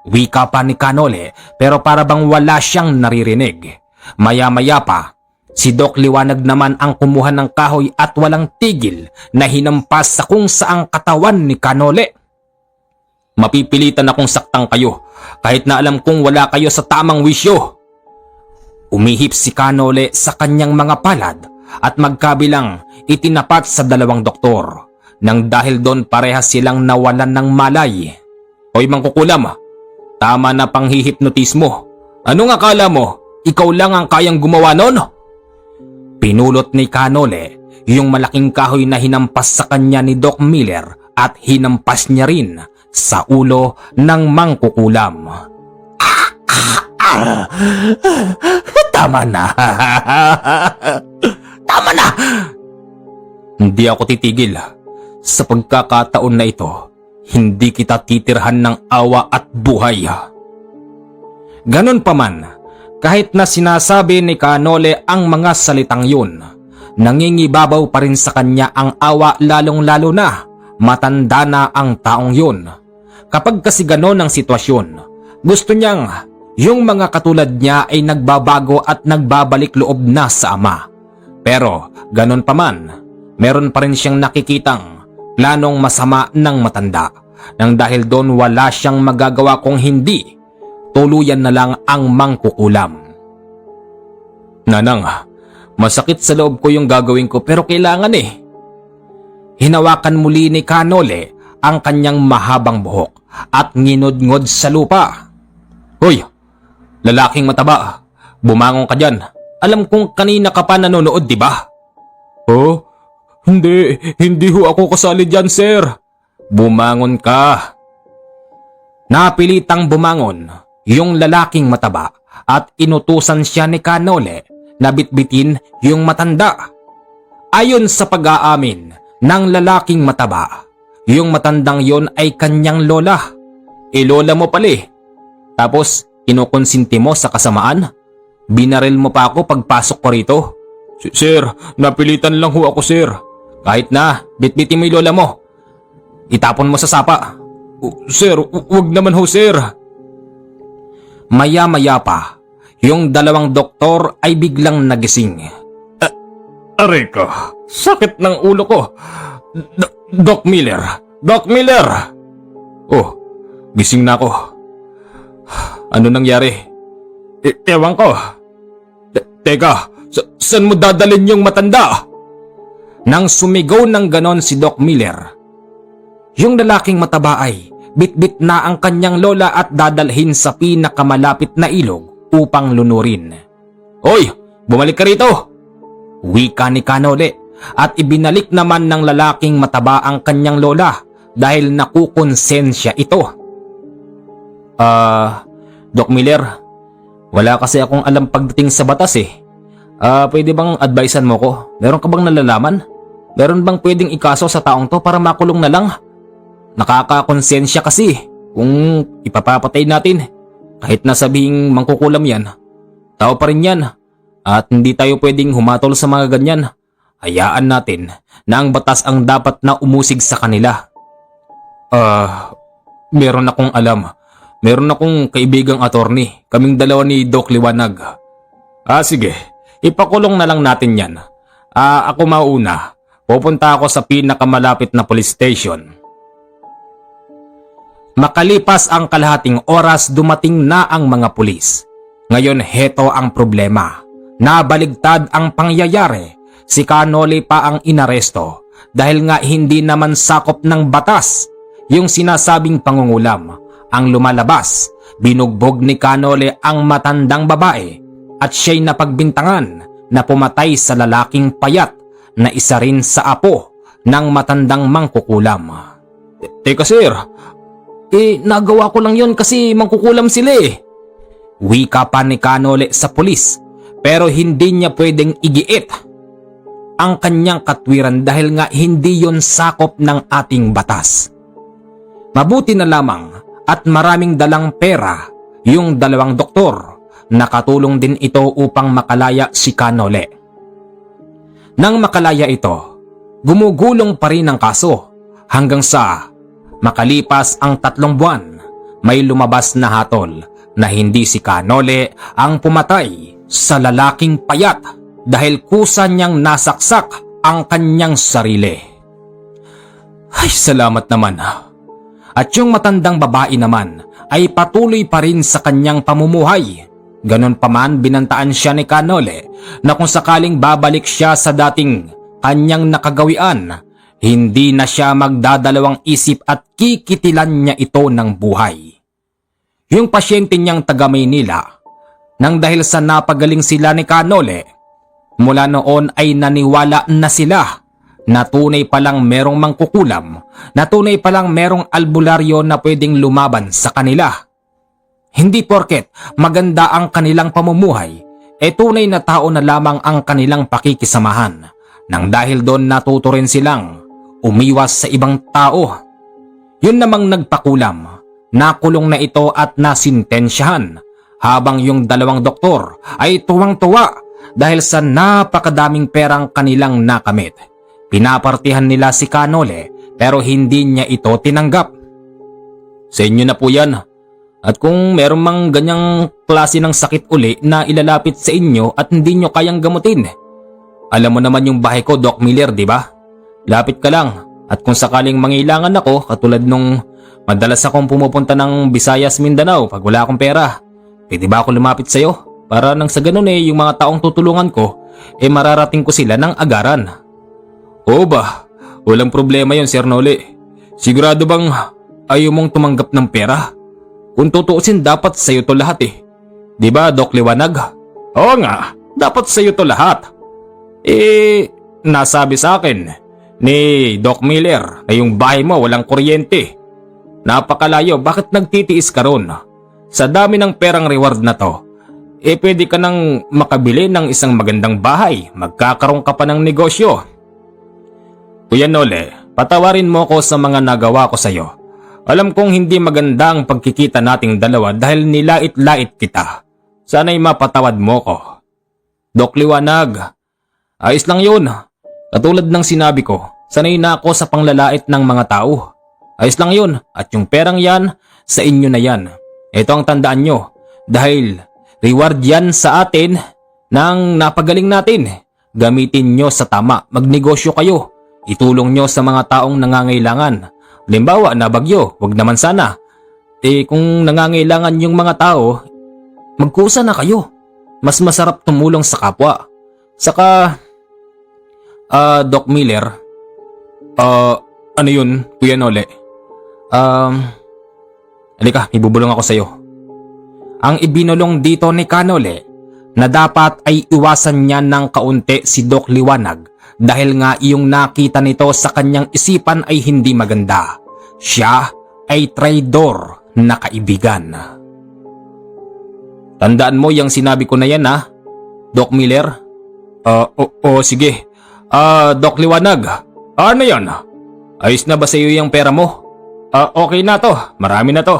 Wika pa ni Kanole pero para bang wala siyang naririnig. Maya-maya pa, si Doc Liwanag naman ang kumuha ng kahoy at walang tigil na hinampas sa kung saang katawan ni Kanole. Mapipilitan akong saktang kayo kahit na alam kong wala kayo sa tamang wisyo. Umihip si Kanole sa kanyang mga palad at magkabilang itinapat sa 2 doktor. nang dahil doon parehas silang nawalan ng malay. Hoy mangkukulam, tama na panghihipnotismo. Anong akala mo? Ikaw lang ang kayang gumawa nun? Pinulot ni Canole yung malaking kahoy na hinampas sa kanya ni Doc Miller at hinampas niya rin sa ulo ng mangkukulam. Tama na. Tama na. Hindi ako titigil. Sa pagkakataon na ito, hindi kita titirhan ng awa at buhay. Ganon pa man, kahit na sinasabi ni Canole ang mga salitang yun, nangingibabaw pa rin sa kanya ang awa lalong-lalo na matanda na ang taong yun. Kapag kasi ganon ang sitwasyon, gusto niyang yung mga katulad niya ay nagbabago at nagbabalik loob na sa ama. Pero ganon pa man, meron pa rin siyang nakikitang planong masama ng matanda nang dahil doon wala siyang magagawa kung hindi tuluyan na lang ang mangkukulam. Nanang, masakit sa loob ko yung gagawin ko pero kailangan eh. Hinawakan muli ni Canole ang kanyang mahabang buhok at nginod-ngod sa lupa. Hoy, lalaking mataba, bumangon ka dyan. Alam kong kanina ka pa nanonood, di ba? Oh, hindi ho ako kasali dyan, sir. Bumangon ka. Napilitang bumangon yung lalaking mataba at inutusan siya ni Canole na bitbitin yung matanda. Ayon sa pag-aamin ng lalaking mataba, yung matandang yon ay kanyang lola. Lola mo pala eh. Tapos kinukonsinti mo sa kasamaan? Binaril mo pa ako pagpasok ko rito? Sir, napilitan lang ho ako, sir. Kahit na, bitbitin mo yung lola mo. Itapon mo sa sapa. Sir, wag naman ho, sir. Maya-maya pa, yung dalawang doktor ay biglang nagising. Aray ko, sakit ng ulo ko. Doc Miller! Doc Miller! Oh, gising na ako. Ano nangyari? Ewan ko. Teka, saan mo dadalhin yung matanda? Nang sumigaw ng ganon si Doc Miller, yung lalaking mataba ay bitbit na ang kanyang lola at dadalhin sa pinakamalapit na ilog upang lunurin. Hoy, bumalik ka rito! Wika ni Canole at ibinalik naman ng lalaking mataba ang kanyang lola dahil nakukonsensya ito. Doc Miller, wala kasi akong alam pagdating sa batas eh. Pwede bang advisean mo ko? Meron ka bang nalalaman? Meron bang pwedeng ikaso sa taong to para makulong na lang? Nakakakonsensya kasi kung ipapapatay natin. Kahit na sabihing mangkukulam yan, tao pa rin yan. At hindi tayo pwedeng humatol sa mga ganyan. Hayaan natin na ang batas ang dapat na umusig sa kanila. Meron akong alam. Meron akong kaibigang attorney. Kaming dalawa ni Doc Liwanag. Sige. Ipakulong na lang natin yan. Ako mauna. Pupunta ako sa pinakamalapit na police station. Makalipas ang kalahating oras, dumating na ang mga pulis. Ngayon heto ang problema. Nabaligtad ang pangyayari. Si Canole pa ang inaresto dahil nga hindi naman sakop ng batas yung sinasabing pangungulam. Ang lumalabas, binugbog ni Canole ang matandang babae at siya'y napagbintangan na pumatay sa lalaking payat na isa rin sa apo ng matandang mangkukulam. Teka sir, nagawa ko lang yon kasi mangkukulam sila eh. Wika pa ni Canole sa pulis pero hindi niya pwedeng igiit ang kanyang katwiran dahil nga hindi yon sakop ng ating batas. Mabuti na lamang at maraming dalang pera yung dalawang doktor. Nakatulong din ito upang makalaya si Canole. Nang makalaya ito, gumugulong pa rin ang kaso hanggang sa makalipas ang 3 buwan, may lumabas na hatol na hindi si Canole ang pumatay sa lalaking payat dahil kusa niyang nasaksak ang kanyang sarili. Ay, salamat naman. At yung matandang babae naman ay patuloy pa rin sa kanyang pamumuhay. Ganon pa man, binantaan siya ni Canole na kung sakaling babalik siya sa dating kanyang nakagawian, hindi na siya magdadalawang isip at kikitilan niya ito ng buhay. Yung pasyente niyang taga Maynila, nang dahil sa napagaling sila ni Canole, mula noon ay naniwala na sila na tunay palang merong mangkukulam, na tunay palang merong albularyo na pwedeng lumaban sa kanila. Hindi porket maganda ang kanilang pamumuhay, tunay na tao na lamang ang kanilang pakikisamahan, nang dahil doon natuto rin silang umiwas sa ibang tao. Yun namang nagpakulam, nakulong na ito at nasintensyahan, habang yung dalawang doktor ay tuwang-tuwa dahil sa napakadaming perang kanilang nakamit. Pinapartihan nila si Canole pero hindi niya ito tinanggap. Sa inyo na po yan. At kung meron mang ganyang klase ng sakit uli na ilalapit sa inyo at hindi nyo kayang gamutin, alam mo naman yung bahay ko, Doc Miller, di ba? Lapit ka lang. At kung sakaling mangailangan ako, katulad nung madalas akong pumupunta ng Visayas, Mindanao pag wala akong pera, pwede ba ako lumapit sa'yo? Para nang sa ganun yung mga taong tutulungan ko, mararating ko sila ng agaran. Oo ba? Walang problema yun, Sir Noli. Sigurado bang ayaw mong tumanggap ng pera? Kung tutuusin, dapat sa'yo to lahat Di ba, Doc Liwanag? Oo nga, dapat sa'yo to lahat. Nasabi sa akin ni Doc Miller na yung bahay mo walang kuryente. Napakalayo, bakit nagtitiis ka ron? Sa dami ng perang reward na to, pwede ka nang makabili ng isang magandang bahay, magkakaroon ka pa ng negosyo. Kuya Nole, patawarin mo ko sa mga nagawa ko sa'yo. Alam kong hindi maganda ang pagkikita nating dalawa dahil nilait-lait kita. Sana'y mapatawad mo ko. Doc Liwanag, ayos lang yun. Katulad ng sinabi ko, sanay na ako sa panglalait ng mga tao. Ayos lang yun, at yung perang yan, sa inyo na yan. Ito ang tandaan nyo, dahil reward yan sa atin ng napagaling natin. Gamitin nyo sa tama, magnegosyo kayo. Itulong nyo sa mga taong nangangailangan. Halimbawa na bagyo, wag naman sana. Kung nangangailangan yung mga tao, magkusa na kayo. Mas masarap tumulong sa kapwa. Saka, Doc Miller, ano yun, Kuya Nole? Halika, ibubulong ako sa'yo. Ang ibinulong dito ni Canole na dapat ay iwasan niya ng kaunti si Doc Liwanag dahil nga iyong nakita nito sa kanyang isipan ay hindi maganda. Siya ay traidor na kaibigan. Tandaan mo yung sinabi ko na yan Doc Miller? Sige. Doc Liwanag, ano yan? Ayos na ba sa iyo yung pera mo? Okay na to, marami na to.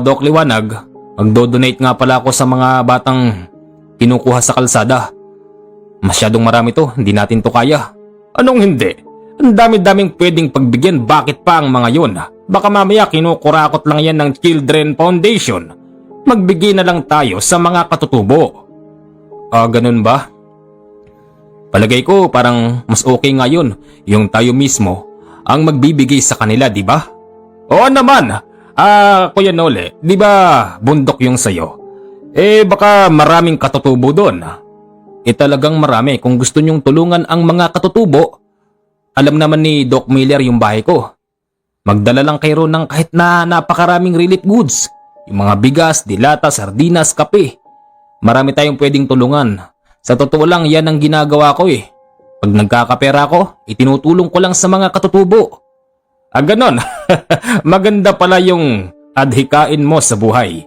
Doc Liwanag, magdo-donate nga pala ako sa mga batang kinukuha sa kalsada. Masyadong marami to, hindi natin to kaya. Anong hindi? Ang dami-daming pwedeng pagbigyan, bakit pa ang mga yun? Baka mamaya kinukurakot lang yan ng Children Foundation. Magbigay na lang tayo sa mga katutubo. Ganun ba? Palagay ko parang mas okay nga yun, yung tayo mismo ang magbibigay sa kanila, di ba? Oo naman. Kuya Nole, di ba bundok yung sayo? Baka maraming katutubo doon. Talagang marami. Kung gusto nyong tulungan ang mga katutubo, alam naman ni Doc Miller yung bahay ko. Magdala lang kayo ng kahit na napakaraming relief goods. Yung mga bigas, dilata, sardinas, kape. Marami tayong pwedeng tulungan. Sa totoo lang, yan ang ginagawa ko Pag nagkakapera ko, itinutulong ko lang sa mga katutubo. Ganon. Maganda pala yung adhikain mo sa buhay.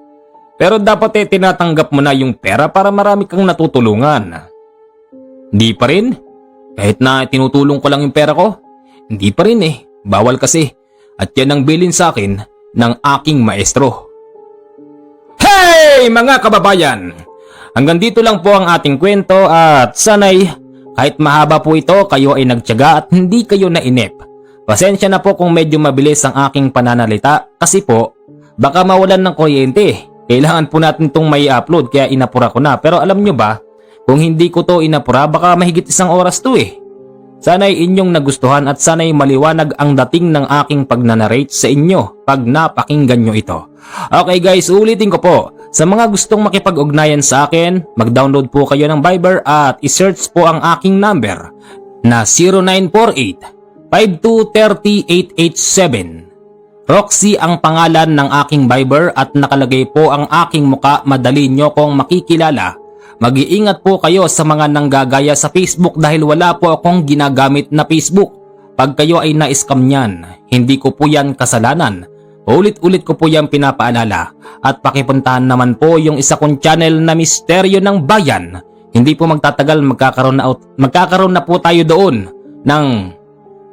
Pero dapat tinatanggap mo na yung pera para marami kang natutulungan. Di pa rin? Kahit na tinutulong ko lang yung pera ko? Hindi pa rin Bawal kasi. At yan ang bilin sa akin ng aking maestro. Hey mga kababayan! Hanggang dito lang po ang ating kwento at sanay kahit mahaba po ito kayo ay nagtiyaga at hindi kayo nainip. Pasensya na po kung medyo mabilis ang aking pananalita kasi po baka mawalan ng kuryente. Kailangan po natin itong may upload kaya inapura ko na. Pero alam nyo ba, kung hindi ko to inapura baka mahigit 1 oras to Sana'y inyong nagustuhan at sana'y maliwanag ang dating ng aking pagnanarrate sa inyo pag napakinggan nyo ito. Okay guys, ulitin ko po. Sa mga gustong makipag-ugnayan sa akin, mag-download po kayo ng Viber at i-search po ang aking number na 0948 5230887. Roxy ang pangalan ng aking Viber at nakalagay po ang aking muka. Madali nyo kong makikilala. Mag-iingat po kayo sa mga nanggagaya sa Facebook dahil wala po akong ginagamit na Facebook. Pag kayo ay na-scam niyan, hindi ko po yan kasalanan. Ulit-ulit ko po yan pinapaalala. At pakipuntahan naman po yung isa kong channel na Misteryo ng Bayan. Hindi po magtatagal, magkakaroon na po tayo doon ng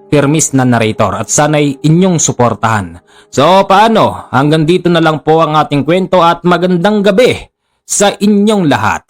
firmis na narrator at sana'y inyong suportahan. So paano? Hanggang dito na lang po ang ating kwento at magandang gabi sa inyong lahat.